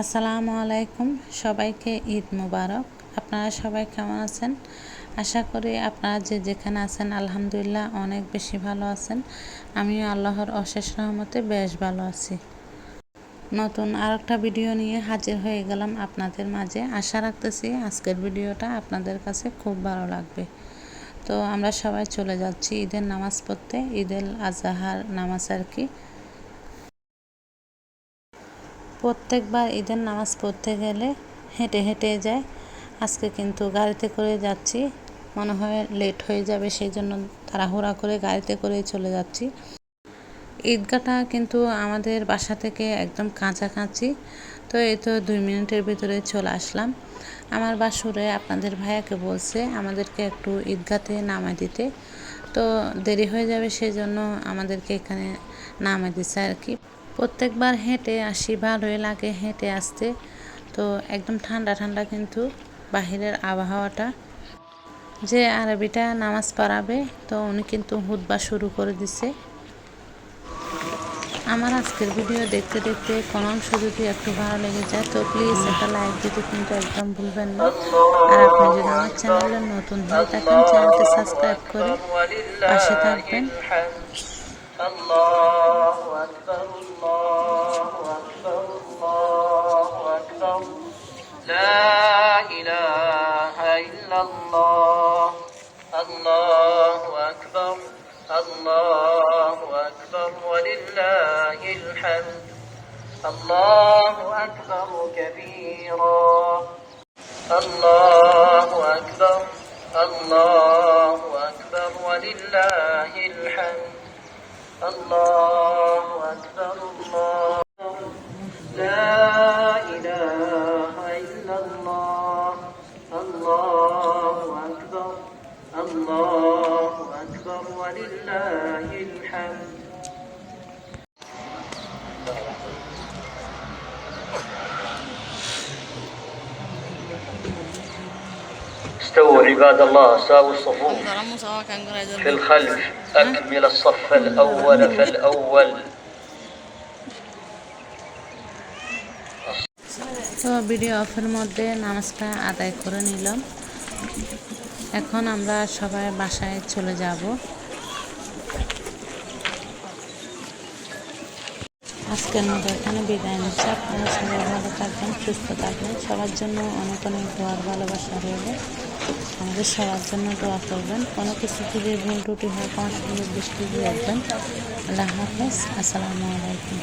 আসসালামু আলাইকুম, সবাইকে ঈদ মুবারক। আপনারা সবাই কেমন আছেন? আশা করি আপনারা যে যেখানে আছেন আলহামদুলিল্লাহ অনেক বেশি ভালো আছেন। আমিও আল্লাহর অশেষ রহমতে বেশ ভালো আছি। নতুন আরেকটা ভিডিও নিয়ে হাজির হয়ে গেলাম আপনাদের মাঝে। আশা রাখতেছি আজকের ভিডিওটা আপনাদের কাছে খুব ভালো লাগবে। তো আমরা সবাই চলে যাচ্ছি ঈদের নামাজ পড়তে, ঈদুল আজহার নামাজ আর কি। প্রত্যেকবার ঈদের নামাজ পড়তে গেলে হেঁটে হেঁটে যায়, আজকে কিন্তু গাড়িতে করে যাচ্ছি। মনে হয় লেট হয়ে যাবে, সেই জন্য তাড়াহুড়া করে গাড়িতে করে চলে যাচ্ছি। ঈদগাহটা কিন্তু আমাদের বাসা থেকে একদম কাছাকাছি। তো এই তো 2 মিনিটের ভিতরে চলে আসলাম। আমার বাসুরে আপনাদের ভাইয়াকে বলছে আমাদেরকে একটু ঈদগাহতে নামায় দিতে, তো দেরি হয়ে যাবে সেই জন্য আমাদেরকে এখানে নামায় দিচ্ছে আর কি। প্রত্যেকবার হেঁটে আসি, ভালোই লাগে হেঁটে আসতে। তো একদম ঠান্ডা ঠান্ডা কিন্তু বাহিরের আবহাওয়াটা। যে আরবিটা নামাজ পড়াবে তো উনি কিন্তু হুতবা শুরু করে দিছে। আমার আজকের ভিডিও দেখতে দেখতে কোনো অংশ যদি একটু ভালো লেগে যায় তো প্লিজ একটা লাইক দিতে কিন্তু একদম ভুলবেন না। আর আপনি যদি আমার চ্যানেলে নতুন হয়ে থাকেন চ্যানেলটি সাবস্ক্রাইব করে পাশে থাকবেন। الله أكبر الله أكبر الله أكبر لا إله إلا الله الله أكبر الله أكبر ولله الحمد الله أكبر كبيرا الله أكبر الله أكبر ولله الحمد الله أكبر الله لا إله إلا الله الله أكبر الله أكبر ولله الحمد استووا عباد الله ساووا الصفوف في الخلف أكمل الصف الأول فالأول তো ভিডিও অফের মধ্যে নামাজটা আদায় করে নিলাম। এখন আমরা সবাই বাসায় চলে যাব। আজকের মতো এখানে বিদায় নিচ্ছি। আপনারা সবাই ভালো থাকবেন, সুস্থ থাকবেন। সবার জন্য অনেক অনেক দোয়ার ভালোবাসা রইল। আমাদের সবার জন্য দোয়া করবেন। কোনো কিছু যদি ভুল ত্রুটি হয় কোনো সুযোগ দৃষ্টি রাখবেন। আল্লাহ হাফেজ, আসসালামু আলাইকুম।